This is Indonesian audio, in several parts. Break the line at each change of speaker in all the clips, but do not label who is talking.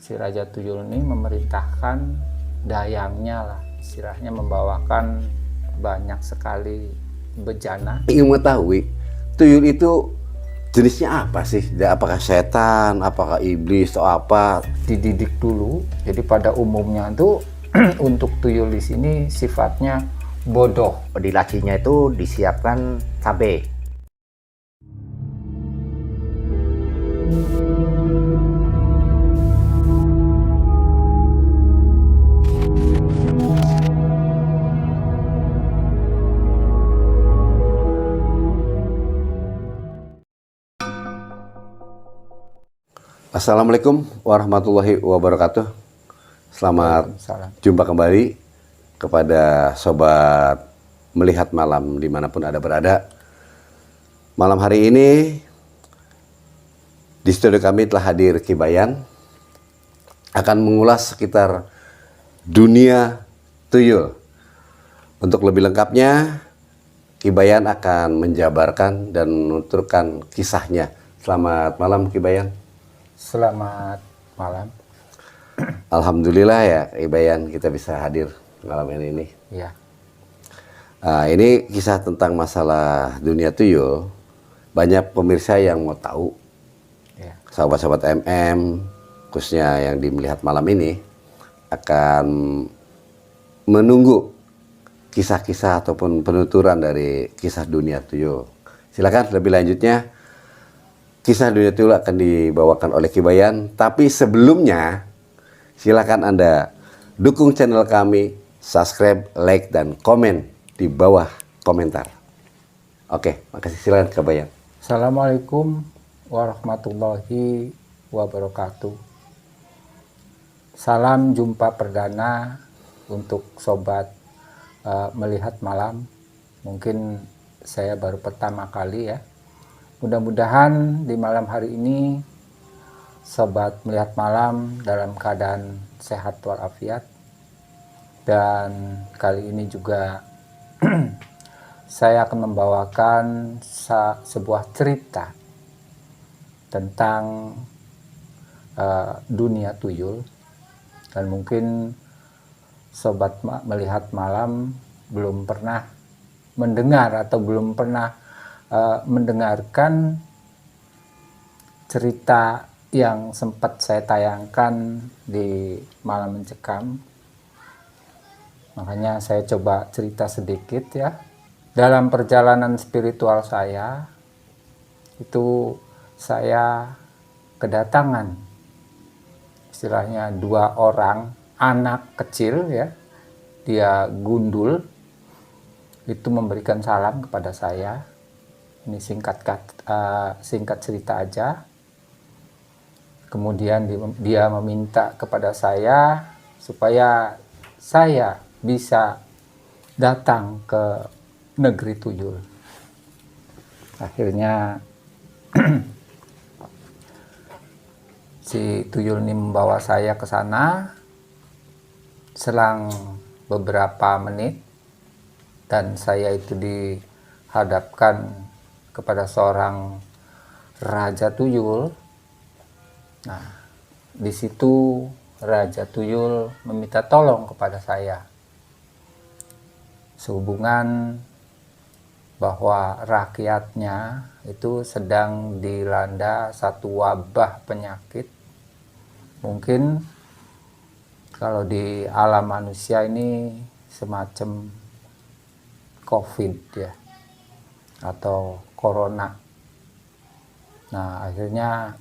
si Raja Tuyul ini memerintahkan dayangnya lah, istilahnya membawakan banyak sekali bejana.
Ingin mengetahui tuyul itu jenisnya apa sih? Apakah setan, apakah iblis atau apa?
Dididik dulu. Jadi pada umumnya itu untuk tuyul di sini sifatnya bodoh.
Di lacinya itu disiapkan cabai.
Assalamualaikum warahmatullahi wabarakatuh. Selamat
Waalaikumsalam.
jumpa kembali kepada sobat melihat malam dimanapun Anda berada. Malam hari ini di studio kami telah hadir Ki Bayan, akan mengulas sekitar dunia tuyul. Untuk lebih lengkapnya, Ki Bayan akan menjabarkan dan menuturkan kisahnya. Selamat malam Ki Bayan.
Selamat malam.
Alhamdulillah ya Ki Bayan, kita bisa hadir malam ini.
Ya.
Ini kisah tentang masalah dunia tuyul. Banyak pemirsa yang mau tahu.
Ya.
Sahabat-sahabat MM, khususnya yang melihat malam ini, akan menunggu kisah-kisah ataupun penuturan dari kisah dunia tuyul. Silakan lebih lanjutnya. Kisah dunia tuyul akan dibawakan oleh Ki Bayan. Tapi sebelumnya, silakan Anda dukung channel kami, subscribe, like, dan komen di bawah komentar. Oke, makasih. Silakan Ki Bayan.
Assalamualaikum warahmatullahi wabarakatuh. Salam jumpa perdana untuk sobat melihat malam. Mungkin saya baru pertama kali ya. Mudah-mudahan di malam hari ini sobat melihat malam dalam keadaan sehat walafiat. Dan kali ini juga saya akan membawakan sebuah cerita tentang dunia tuyul. Dan mungkin sobat melihat malam belum pernah mendengar atau belum pernah mendengarkan cerita yang sempat saya tayangkan di Malam Mencekam. Makanya saya coba cerita sedikit ya. Dalam perjalanan spiritual saya, itu saya kedatangan istilahnya 2 orang anak kecil ya. Dia gundul, itu memberikan salam kepada saya. Ini singkat cerita aja. Kemudian dia meminta kepada saya supaya saya bisa datang ke negeri tuyul. Akhirnya si tuyul ini membawa saya ke sana. Selang beberapa menit dan saya itu dihadapkan kepada seorang raja tuyul. Nah, di situ raja tuyul meminta tolong kepada saya sehubungan bahwa rakyatnya itu sedang dilanda satu wabah penyakit. Mungkin kalau di alam manusia ini semacam COVID ya, atau corona. Nah, akhirnya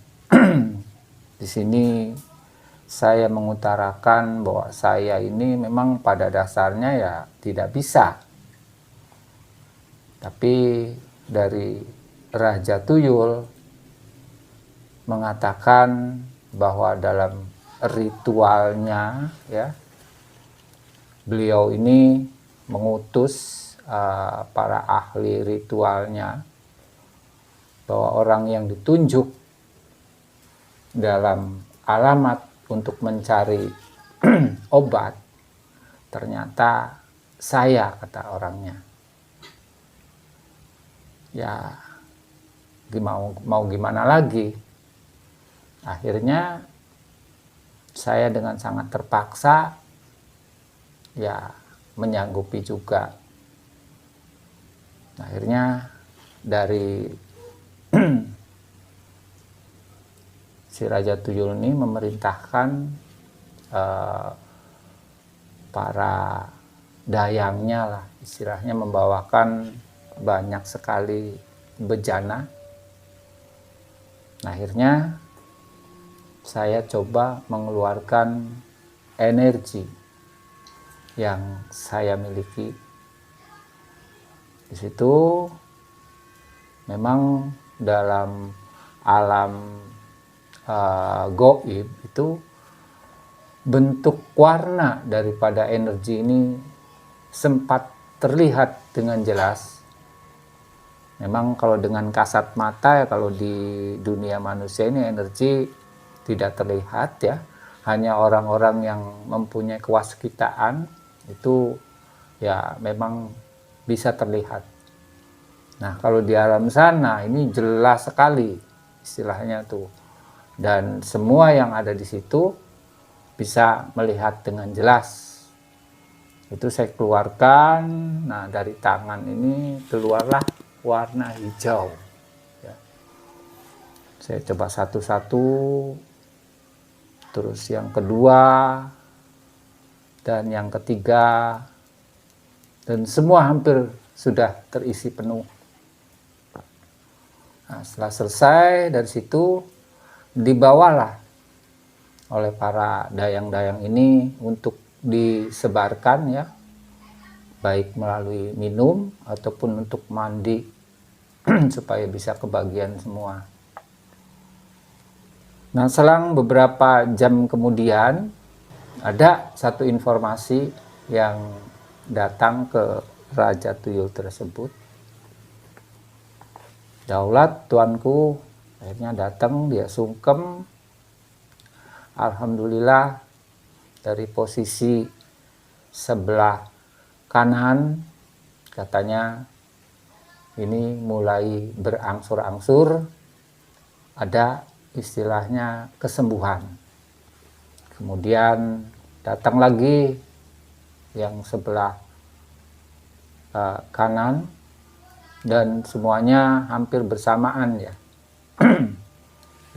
di sini saya mengutarakan bahwa saya ini memang pada dasarnya ya tidak bisa. Tapi dari Raja Tuyul mengatakan bahwa dalam ritualnya ya, beliau ini mengutus para ahli ritualnya bahwa orang yang ditunjuk dalam alamat untuk mencari obat ternyata saya, kata orangnya. Ya mau gimana lagi, akhirnya saya dengan sangat terpaksa ya menyanggupi juga. Akhirnya dari si Raja Tuyul ini memerintahkan para dayangnya lah, istilahnya membawakan banyak sekali bejana. Nah, akhirnya saya coba mengeluarkan energi yang saya miliki. Di situ memang dalam alam goib itu bentuk warna daripada energi ini sempat terlihat dengan jelas. Memang kalau dengan kasat mata ya, kalau di dunia manusia ini energi tidak terlihat ya. Hanya orang-orang yang mempunyai kewaskitaan itu ya memang bisa terlihat. Nah, kalau di alam sana ini jelas sekali istilahnya tuh. Dan semua yang ada di situ bisa melihat dengan jelas. Itu saya keluarkan. Nah, dari tangan ini keluarlah warna hijau. Ya. Saya coba satu-satu. Terus yang kedua dan yang ketiga, dan semua hampir sudah terisi penuh. Nah, setelah selesai dari situ dibawalah oleh para dayang-dayang ini untuk disebarkan ya, baik melalui minum ataupun untuk mandi supaya bisa kebagian semua. Nah, selang beberapa jam kemudian ada satu informasi yang datang ke Raja Tuyul tersebut. Daulat tuanku, akhirnya datang, dia sungkem. Alhamdulillah dari posisi sebelah kanan katanya ini mulai berangsur-angsur ada istilahnya kesembuhan. Kemudian datang lagi yang sebelah kanan dan semuanya hampir bersamaan ya.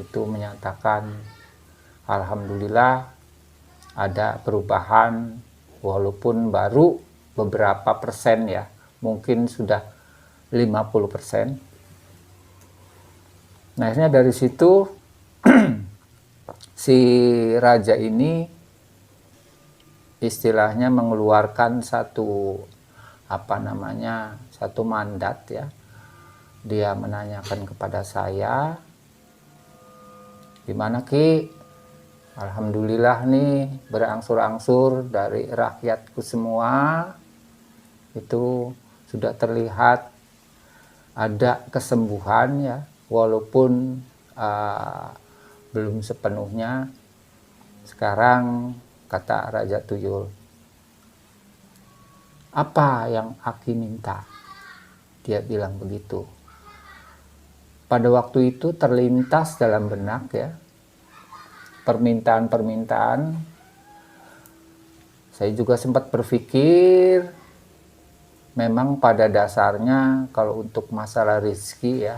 Itu menyatakan alhamdulillah ada perubahan walaupun baru beberapa persen ya, mungkin sudah 50%. Nah, akhirnya dari situ si raja ini istilahnya mengeluarkan satu satu mandat ya. Dia menanyakan kepada saya, gimana Ki? Alhamdulillah nih berangsur-angsur dari rakyatku semua itu sudah terlihat ada kesembuhan ya, walaupun belum sepenuhnya. Sekarang kata Raja Tuyul, apa yang Aki minta? Dia bilang begitu. Pada waktu itu terlintas dalam benak ya permintaan-permintaan. Saya juga sempat berpikir, memang pada dasarnya kalau untuk masalah rezeki ya,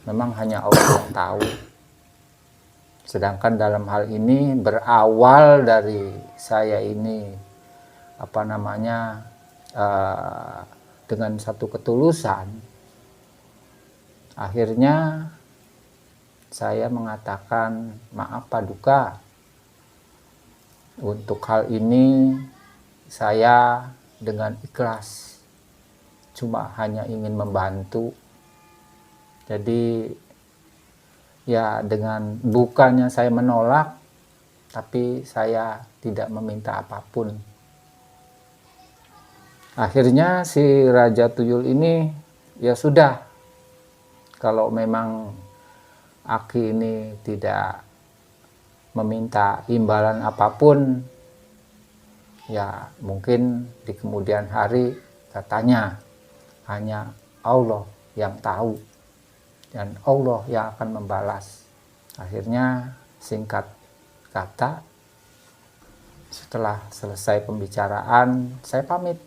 memang hanya Allah yang tahu. Sedangkan dalam hal ini berawal dari saya ini dengan satu ketulusan, akhirnya saya mengatakan maaf Paduka, untuk hal ini saya dengan ikhlas cuma hanya ingin membantu. Jadi ya dengan bukannya saya menolak, tapi saya tidak meminta apapun. Akhirnya si Raja Tuyul ini ya sudah, kalau memang Aki ini tidak meminta imbalan apapun, ya mungkin di kemudian hari katanya hanya Allah yang tahu dan Allah yang akan membalas. Akhirnya singkat kata. Setelah selesai pembicaraan, saya pamit.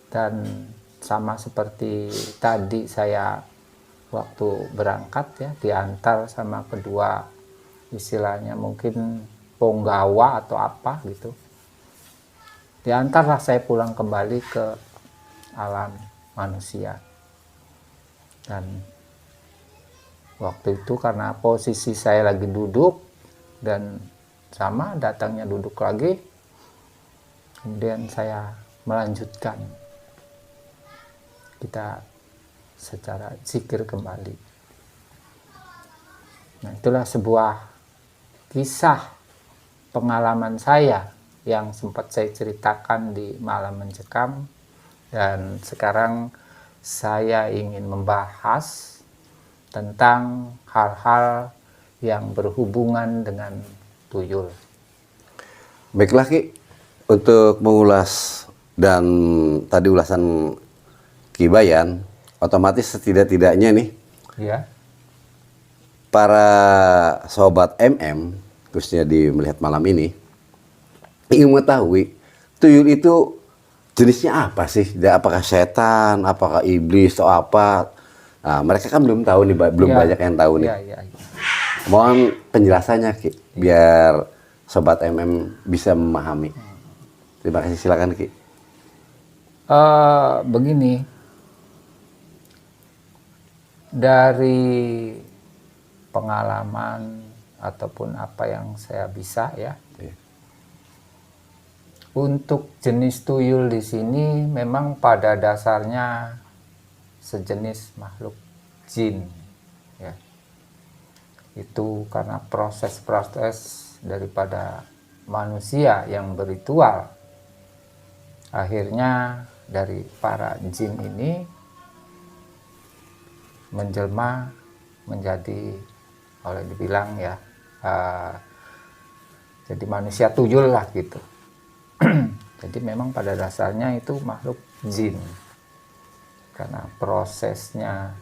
Dan sama seperti tadi saya waktu berangkat ya, diantar sama kedua, istilahnya mungkin punggawa atau apa gitu. Diantarlah saya pulang kembali ke alam manusia. Dan waktu itu karena posisi saya lagi duduk dan sama datangnya duduk lagi, kemudian saya melanjutkan kita secara zikir kembali. Nah, itulah sebuah kisah pengalaman saya yang sempat saya ceritakan di Malam Mencekam, dan sekarang saya ingin membahas tentang hal-hal yang berhubungan dengan tuyul.
Baiklah Ki, untuk mengulas dan tadi ulasan Ki Bayan, otomatis setidak-tidaknya nih
Ya,
para sobat MM, khususnya di Melihat Malam ini, ingin mengetahui tuyul itu jenisnya apa sih? Apakah setan, apakah iblis, atau apa? Nah, mereka kan belum tahu nih, belum
ya,
banyak yang tahu nih.
ya.
Mohon penjelasannya Ki, biar sobat MM bisa memahami. Terima kasih, silakan Ki.
Begini, dari pengalaman ataupun apa yang saya bisa ya,
Iya.
untuk jenis tuyul di sini memang pada dasarnya sejenis makhluk jin ya. Itu karena proses-proses daripada manusia yang berritual, akhirnya dari para jin ini menjelma menjadi, oleh dibilang ya, jadi manusia tuyul lah gitu. Jadi memang pada dasarnya itu makhluk jin, karena prosesnya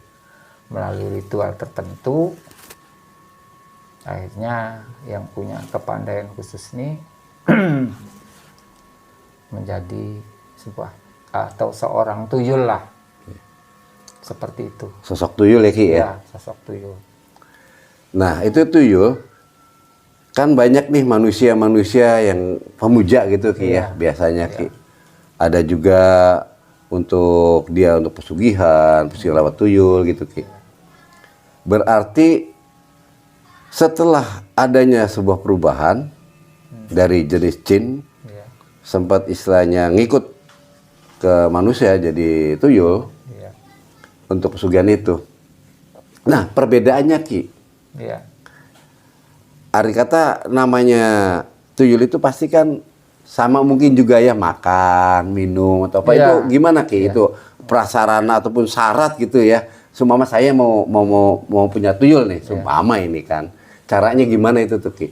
melalui ritual tertentu, akhirnya yang punya kepandaian khusus ini menjadi sebuah atau seorang tuyul lah, seperti itu.
Sosok tuyul ya Ki ya?
Ya, sosok tuyul.
Nah, itu tuyul kan banyak nih manusia-manusia yang pemuja gitu Ki ya,
Iya.
biasanya
Iya.
Ki. Ada juga untuk dia untuk pesugihan lewat tuyul gitu Ki. Berarti setelah adanya sebuah perubahan dari jenis jin,
Iya.
sempat istilahnya ngikut ke manusia jadi tuyul
Iya.
untuk pesugihan itu. Nah, perbedaannya Ki,
Iya.
Ari kata namanya tuyul itu pasti kan sama mungkin juga ya, makan, minum atau apa.
Iya.
Itu gimana Ki?
Iya.
Itu prasarana ataupun syarat gitu ya. Seumpama saya mau punya tuyul nih, seumpama ini kan. Caranya gimana itu tuh Ki?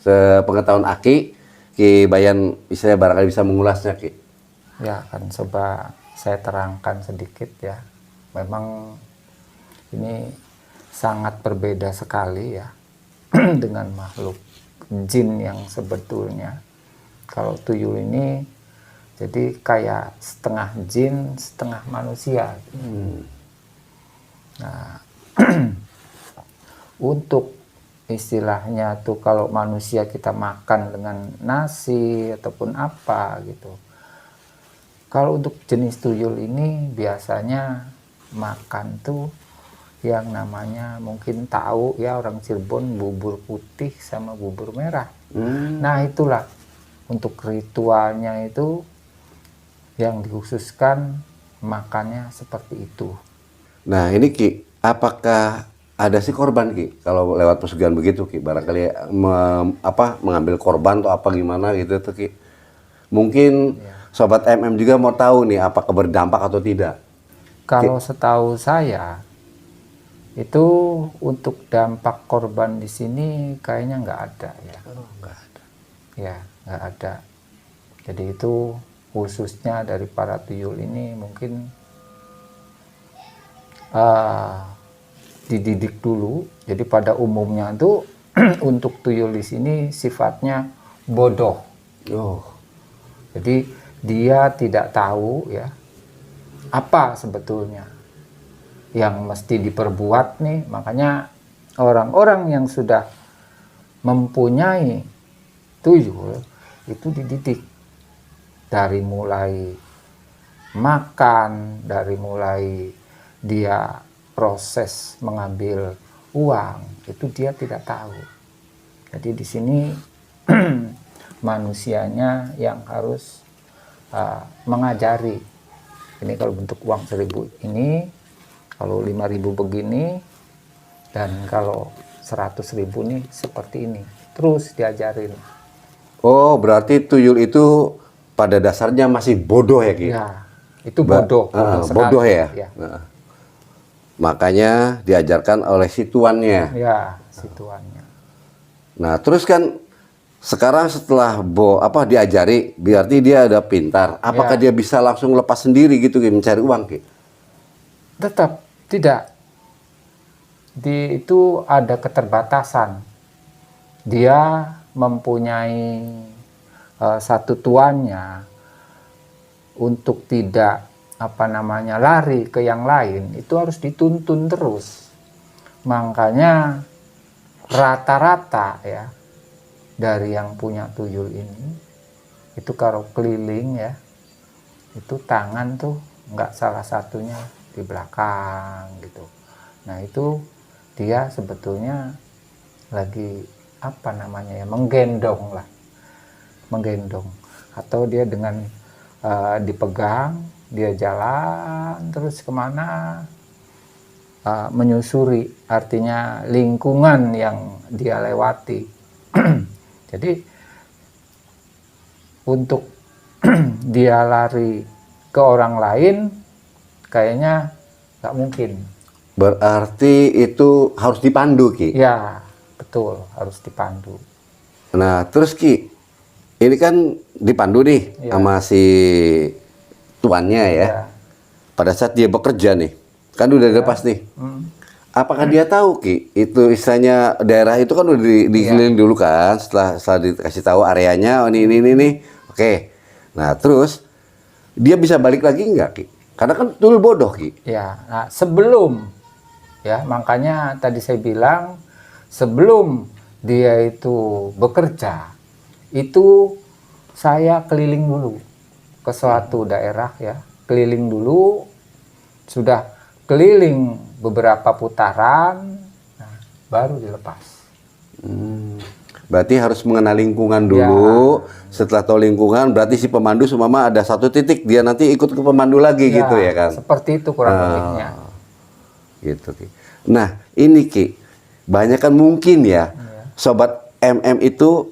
Sepengetahuan Aki, Ki Bayan istilahnya barangkali bisa mengulasnya Ki.
Ya, akan coba saya terangkan sedikit ya. Memang ini sangat berbeda sekali ya dengan makhluk jin yang sebetulnya. Kalau tuyul ini jadi kayak setengah jin, setengah manusia. Nah, untuk istilahnya tuh kalau manusia kita makan dengan nasi ataupun apa gitu. Kalau untuk jenis tuyul ini biasanya makan tuh yang namanya mungkin tahu ya, orang Cirebon, bubur putih sama bubur merah. Nah, itulah untuk ritualnya itu yang dikhususkan makannya seperti itu.
Nah ini Ki, apakah ada sih korban Ki kalau lewat pesugihan begitu Ki? Barangkali mengambil korban atau apa gimana gitu tuh Ki? Mungkin sobat MM juga mau tahu nih apakah berdampak atau tidak.
Kalau setahu saya itu untuk dampak korban di sini kayaknya nggak ada ya.
Nggak ada.
Ya, nggak ada. Jadi itu khususnya dari para tuyul ini mungkin dididik dulu. Jadi pada umumnya itu untuk tuyul di sini sifatnya bodoh.
Oh,
Jadi dia tidak tahu ya apa sebetulnya yang mesti diperbuat nih. Makanya orang-orang yang sudah mempunyai tuyul itu dididik dari mulai makan, dari mulai dia proses mengambil uang, itu dia tidak tahu. Jadi di sini manusianya yang harus mengajari. Ini kalau bentuk uang 1.000 ini, kalau 5.000 begini, dan kalau 100.000 nih seperti ini. Terus diajarin.
oh berarti tuyul itu pada dasarnya masih bodoh ya Ki?
Ya, itu bodoh. Sekali.
Bodoh ya?
Ya.
Makanya diajarkan oleh si tuannya.
Ya, situannya.
Nah, terus kan sekarang setelah diajari, berarti dia udah pintar. Apakah dia bisa langsung lepas sendiri gitu Ki, mencari uang Ki?
Tetap tidak. Itu ada keterbatasan. Dia mempunyai satu tuannya untuk tidak lari ke yang lain, itu harus dituntun terus. Makanya rata-rata ya dari yang punya tuyul ini itu kalau keliling ya itu tangan tuh nggak salah satunya di belakang gitu. Nah itu dia sebetulnya lagi menggendong atau dia dengan dipegang, dia jalan terus kemana, menyusuri, artinya lingkungan yang dia lewati. Jadi untuk dia lari ke orang lain kayaknya nggak mungkin.
Berarti itu harus dipandu Ki?
Ya betul, harus dipandu.
Nah terus Ki, ini kan dipandu nih sama si tuannya ya. Pada saat dia bekerja nih, kan udah lepas nih. Apakah dia tahu Ki, itu istilahnya daerah itu kan udah dikeliling dulu kan, setelah dikasih tahu areanya, oh ini. Oke. Nah terus dia bisa balik lagi nggak Ki? Karena kan tuyul bodoh Ki.
Ya, nah sebelum ya makanya tadi saya bilang sebelum dia itu bekerja itu saya keliling dulu ke suatu daerah ya, keliling dulu, sudah keliling beberapa putaran, nah, baru dilepas.
Berarti harus mengenal lingkungan dulu. Setelah tahu lingkungan, berarti si pemandu seumpama ada satu titik, dia nanti ikut ke pemandu lagi gitu ya kan?
Seperti itu kurang lebihnya.
Gitu Ki. Nah ini Ki, banyak kan mungkin ya, sobat MM itu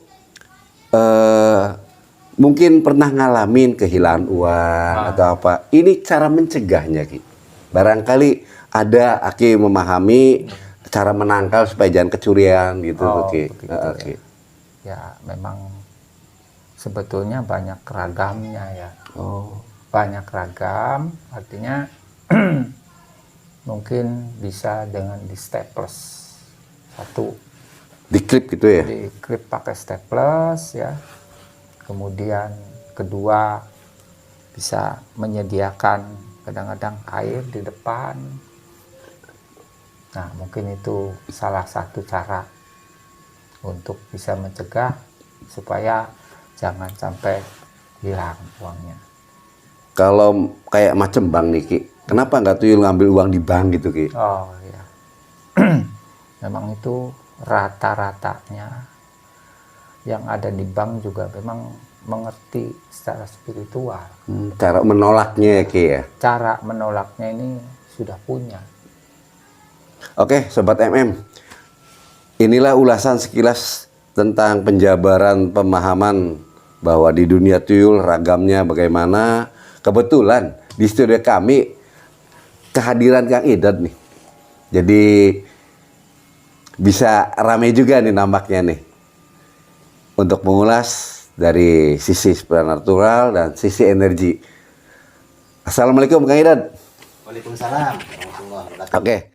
mungkin pernah ngalamin kehilangan uang atau apa. Ini cara mencegahnya Ki. Barangkali ada Ki memahami cara menangkal supaya jangan kecurian gitu tuh Ki.
Begitu, ya memang sebetulnya banyak ragamnya ya. Banyak ragam, artinya mungkin bisa dengan di staples satu.
Diklip gitu ya?
Diklip pakai staples ya. Kemudian kedua bisa menyediakan kadang-kadang air di depan. Nah mungkin itu salah satu cara untuk bisa mencegah supaya jangan sampai hilang uangnya.
Kalau kayak macam bank nih Ki, kenapa nggak tuyul ngambil uang di bank gitu Ki?
Oh iya, memang itu rata-ratanya yang ada di bank juga memang mengerti secara spiritual.
Cara menolaknya ya Ki ya?
Cara menolaknya ini sudah punya.
Oke Sobat MM, inilah ulasan sekilas tentang penjabaran pemahaman bahwa di dunia tuyul ragamnya bagaimana. Kebetulan di studio kami kehadiran Kang Idod nih, jadi bisa rame juga nih nampaknya nih untuk mengulas dari sisi supranatural dan sisi energi. Assalamualaikum Kang Idod.
Waalaikumsalam.
Oke.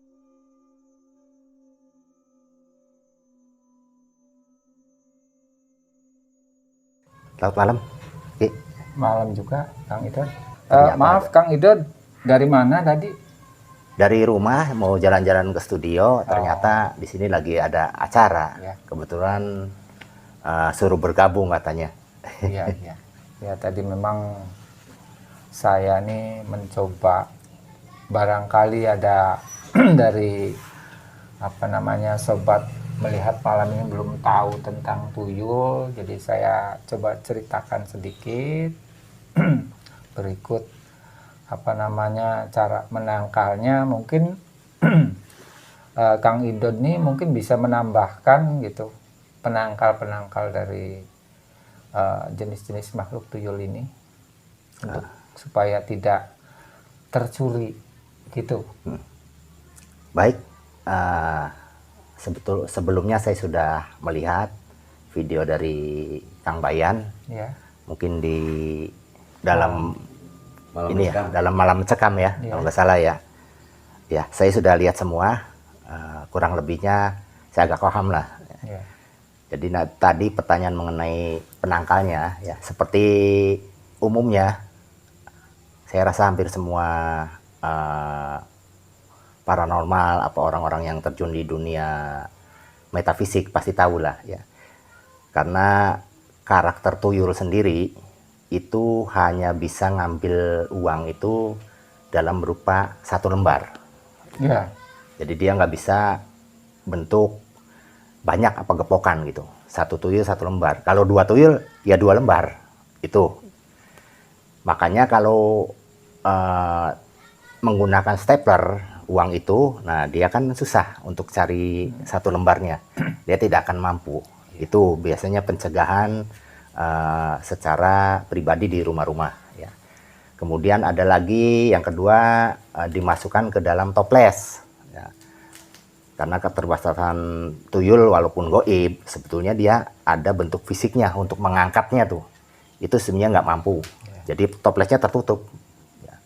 Selamat malam. Ki.
Malam juga, Kang Idod.
Ternyata
Maaf, Kang Idod, dari mana tadi?
Dari rumah mau jalan-jalan ke studio, ternyata di sini lagi ada acara.
Ya.
Kebetulan suruh bergabung katanya.
Iya, iya. Ya, tadi memang saya nih mencoba, barangkali ada dari apa namanya sobat melihat malam ini belum tahu tentang tuyul, jadi saya coba ceritakan sedikit berikut apa namanya cara menangkalnya. Mungkin Kang Idod nih mungkin bisa menambahkan gitu penangkal dari jenis-jenis makhluk tuyul ini untuk supaya tidak tercuri gitu.
Baik, sebelumnya saya sudah melihat video dari Kang Bayan,
Ya.
mungkin di dalam
Malam
ini
Mencekam.
ya, dalam malam cekam ya,
Iya.
kalau nggak salah ya. Ya, saya sudah lihat semua, kurang lebihnya saya agak paham lah.
Ya.
Jadi tadi pertanyaan mengenai penangkalnya, ya seperti umumnya, saya rasa hampir semua paranormal, apa orang-orang yang terjun di dunia metafisik pasti tahu lah ya. Karena karakter tuyul sendiri itu hanya bisa ngambil uang itu dalam berupa satu lembar.
Ya.
Jadi dia nggak bisa bentuk banyak apa gepokan gitu. Satu tuyul satu lembar. Kalau dua tuyul ya dua lembar itu. Makanya kalau menggunakan stapler uang itu, nah dia kan susah untuk cari satu lembarnya. Dia tidak akan mampu. Itu biasanya pencegahan secara pribadi di rumah-rumah. Ya. Kemudian ada lagi yang kedua, dimasukkan ke dalam toples. Ya. Karena keterbatasan tuyul walaupun goib, sebetulnya dia ada bentuk fisiknya untuk mengangkatnya tuh. Itu sebenarnya nggak mampu. Jadi toplesnya tertutup. Ya.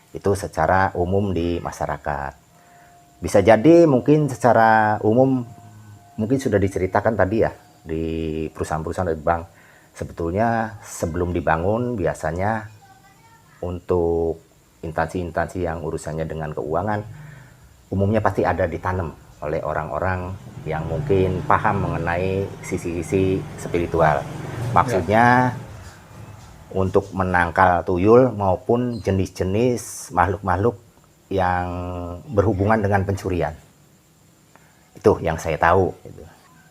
Itu secara umum di masyarakat. Bisa jadi mungkin secara umum mungkin sudah diceritakan tadi ya di perusahaan-perusahaan dari bank. Sebetulnya sebelum dibangun biasanya untuk instansi-instansi yang urusannya dengan keuangan umumnya pasti ada ditanam oleh orang-orang yang mungkin paham mengenai sisi-sisi spiritual. Maksudnya untuk menangkal tuyul maupun jenis-jenis makhluk-makhluk yang berhubungan dengan pencurian. Itu yang saya tahu.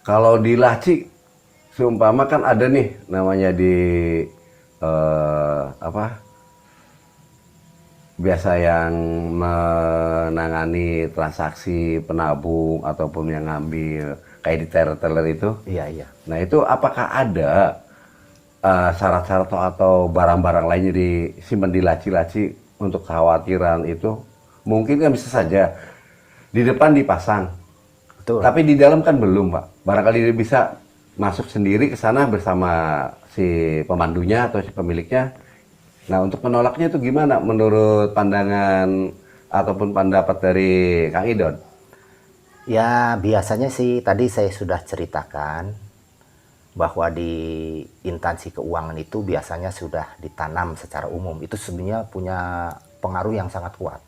Kalau di laci, seumpama kan ada nih namanya di biasa yang menangani transaksi penabung ataupun yang ngambil kayak di teller-teller itu.
Iya, iya.
Nah itu apakah ada syarat-syarat atau barang-barang lainnya disimpan di laci-laci untuk kekhawatiran itu? Mungkin kan bisa saja di depan dipasang,
Betul.
tapi di dalam kan belum, Pak. Barangkali dia bisa masuk sendiri ke sana bersama si pemandunya atau si pemiliknya. Nah, untuk menolaknya itu gimana menurut pandangan ataupun pendapat dari Kang Idod?
Ya, biasanya sih tadi saya sudah ceritakan bahwa di instansi keuangan itu biasanya sudah ditanam secara umum. Itu sebenarnya punya pengaruh yang sangat kuat.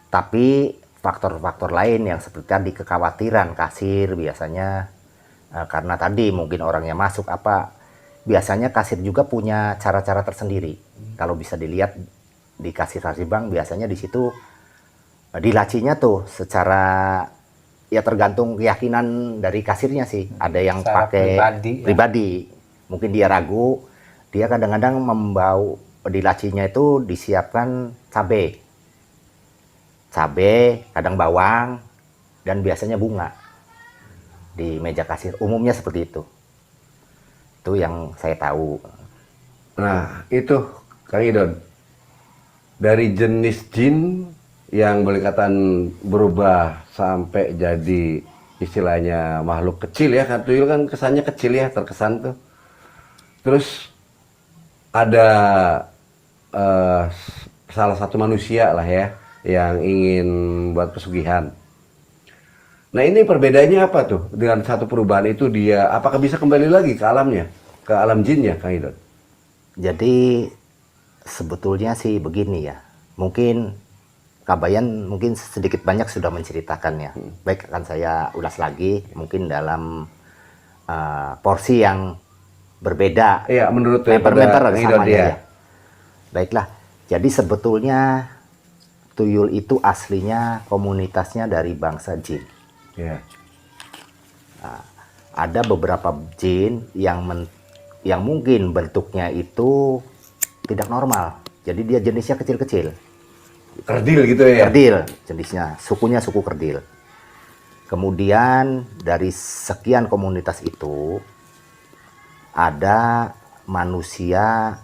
Tapi faktor-faktor lain yang seperti tadi kekhawatiran kasir biasanya karena tadi mungkin orangnya masuk apa, biasanya kasir juga punya cara-cara tersendiri. Kalau bisa dilihat di kasir bank biasanya di situ di lacinya tuh secara ya tergantung keyakinan dari kasirnya sih. Ada yang
Secara
pakai
pribadi, ya.
Mungkin dia ragu, dia kadang-kadang membawa di lacinya itu disiapkan cabai, kadang bawang, dan biasanya bunga di meja kasir. Umumnya seperti itu. Itu yang saya tahu.
Nah, itu Kang Idod. Dari jenis jin yang boleh katakan berubah sampai jadi istilahnya makhluk kecil ya, kan tuyul kan kesannya kecil ya, terkesan tuh. Terus ada salah satu manusia lah ya yang ingin buat pesugihan. Nah ini perbedaannya apa tuh dengan satu perubahan itu dia apakah bisa kembali lagi ke alamnya? ke alam jin ya, Kang Idot?
Jadi sebetulnya sih begini ya, mungkin Kabayan mungkin sedikit banyak sudah menceritakannya. Baik, akan saya ulas lagi, mungkin dalam porsi yang berbeda.
Iya, menurut
Member-member
Kang Idot
samanya
ya.
ya. Baiklah, jadi sebetulnya tuyul itu aslinya komunitasnya dari bangsa jin.
Iya.
Ada beberapa jin yang mungkin bentuknya itu tidak normal. Jadi dia jenisnya kecil-kecil.
Kerdil gitu ya.
Kerdil jenisnya, sukunya suku kerdil. Kemudian dari sekian komunitas itu ada manusia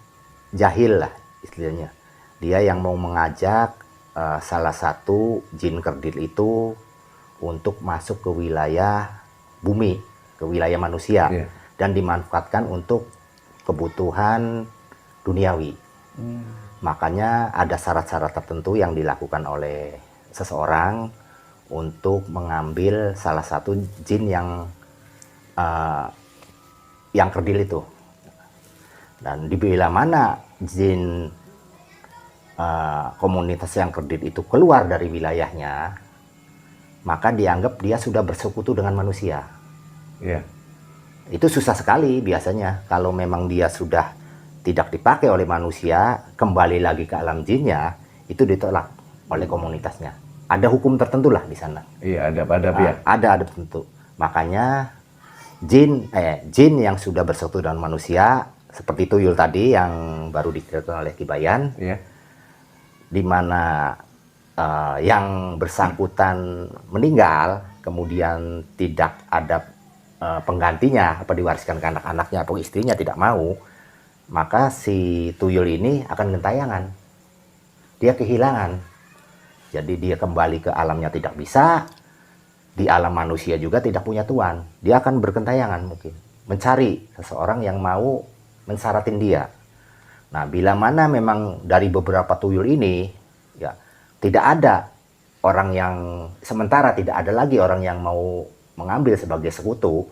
jahil lah istilahnya. Dia yang mau mengajak salah satu jin kerdil itu untuk masuk ke wilayah bumi, ke wilayah manusia,
Iya.
dan dimanfaatkan untuk kebutuhan duniawi. Makanya ada syarat-syarat tertentu yang dilakukan oleh seseorang untuk mengambil salah satu jin yang kerdil itu. Dan bila mana jin komunitas yang kerdil itu keluar dari wilayahnya, maka dianggap dia sudah bersekutu dengan manusia.
Iya.
Itu susah sekali biasanya kalau memang dia sudah tidak dipakai oleh manusia, kembali lagi ke alam jinnya, itu ditolak oleh komunitasnya. Ada hukum tertentu lah di sana.
Iya, ada ya.
Ada tertentu. Makanya jin yang sudah bersekutu dengan manusia, seperti tuyul tadi yang baru diceritakan oleh Kibayan,
Iya.
di mana yang bersangkutan meninggal, kemudian tidak ada penggantinya, apa diwariskan ke anak-anaknya atau istrinya tidak mau, maka si tuyul ini akan gentayangan. Dia kehilangan. Jadi dia kembali ke alamnya tidak bisa, di alam manusia juga tidak punya tuan. Dia akan bergentayangan mungkin, mencari seseorang yang mau mensaratin dia. Nah, bila mana memang dari beberapa tuyul ini, ya tidak ada orang yang, sementara tidak ada lagi orang yang mau mengambil sebagai sekutu,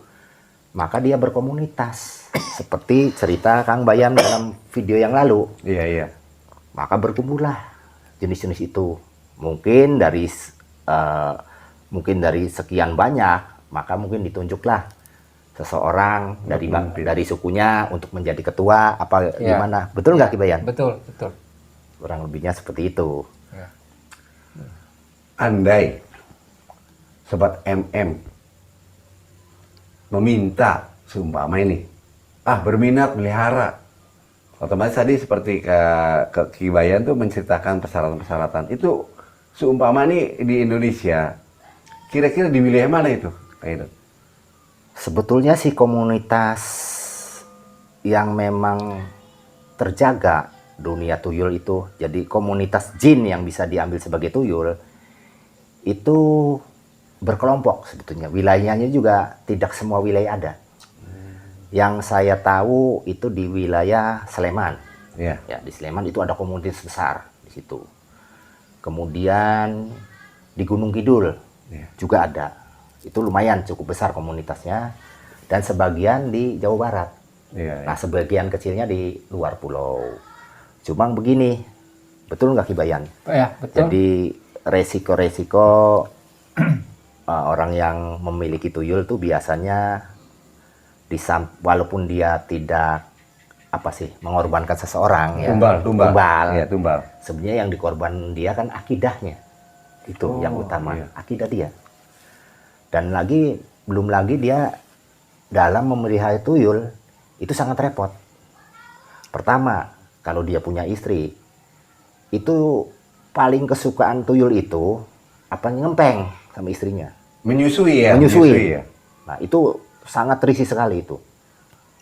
maka dia berkomunitas. Seperti cerita Kang Bayan dalam video yang lalu.
Iya, iya.
Maka berkumpullah jenis-jenis itu. Mungkin dari sekian banyak, maka mungkin ditunjuklah seseorang dari sukunya untuk menjadi ketua apa
Ya.
gimana. Betul nggak Kibayan?
Betul, betul.
Kurang lebihnya seperti itu.
Ya.
Andai Sobat MM meminta seumpama ini, berminat melihara, otomatis tadi seperti ke Kibayan tuh menceritakan persyaratan-persyaratan itu, seumpama nih di Indonesia, kira-kira di wilayah mana itu, Kak Idot?
Sebetulnya sih komunitas yang memang terjaga dunia tuyul itu, jadi komunitas jin yang bisa diambil sebagai tuyul, itu berkelompok sebetulnya. Wilayahnya juga tidak semua wilayah ada. Yang saya tahu itu di wilayah Sleman.
Iya.
Ya, di Sleman itu ada komunitas besar di situ. Kemudian di Gunung Kidul juga ada. Itu lumayan cukup besar komunitasnya. Dan sebagian di Jawa Barat.
Iya,
Nah, sebagian kecilnya di luar pulau. Cuma begini, betul nggak Kibayan?
Ya, betul.
Jadi resiko-resiko orang yang memiliki tuyul tuh biasanya walaupun dia tidak mengorbankan seseorang ya,
tumbal. Iya, tumbal.
sebenarnya yang dikorban dia kan akidahnya, itu yang utama,
iya.
akidah dia. Dan belum lagi dia dalam memelihara tuyul itu sangat repot. Pertama, kalau dia punya istri, itu paling kesukaan tuyul itu ngempeng sama istrinya.
Menyusui ya.
Nah, itu sangat risih sekali itu.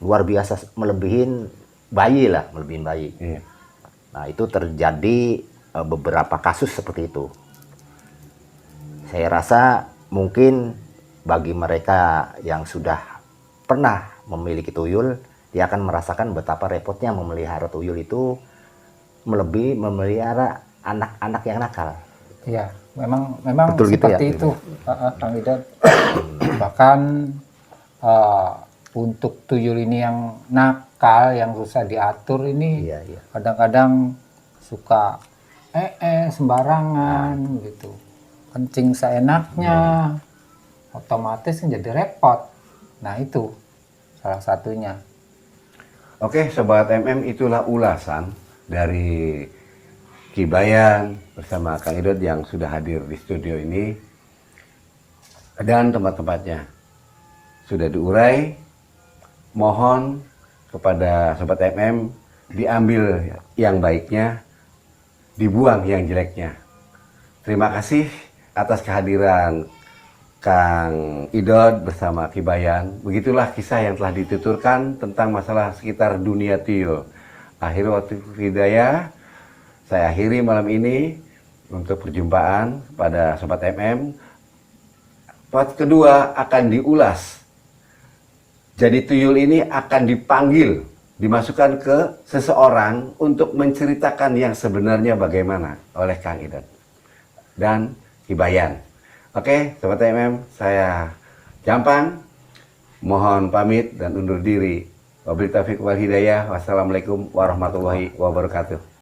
Luar biasa, melebihin bayi.
Iya.
Nah, itu terjadi beberapa kasus seperti itu. Saya rasa mungkin bagi mereka yang sudah pernah memiliki tuyul, dia akan merasakan betapa repotnya memelihara tuyul itu, melebihi memelihara anak-anak yang nakal.
Iya, memang
Betul gitu
seperti
ya?
itu, Kang Idot. Bahkan untuk tuyul ini yang nakal, yang susah diatur ini,
Iya, iya.
kadang-kadang suka sembarangan gitu, kencing seenaknya, otomatis kan jadi repot. Nah itu salah satunya.
Oke, Sobat MM, itulah ulasan dari Ki Bayan bersama Kang Idot yang sudah hadir di studio ini. Dan tempat-tempatnya sudah diurai. Mohon kepada Sobat MM diambil yang baiknya, dibuang yang jeleknya. Terima kasih atas kehadiran Kang Idot bersama Ki Bayan. Begitulah kisah yang telah dituturkan tentang masalah sekitar dunia tuyul. Akhirul hidayah, saya akhiri malam ini untuk perjumpaan pada Sobat MM. Part kedua akan diulas. Jadi tuyul ini akan dipanggil, dimasukkan ke seseorang untuk menceritakan yang sebenarnya bagaimana oleh Kang Idot dan Ki Bayan. Oke, Sobat MM, saya Jampang, mohon pamit dan undur diri. Wabillahi taufiq wal hidayah. Wassalamualaikum warahmatullahi wabarakatuh.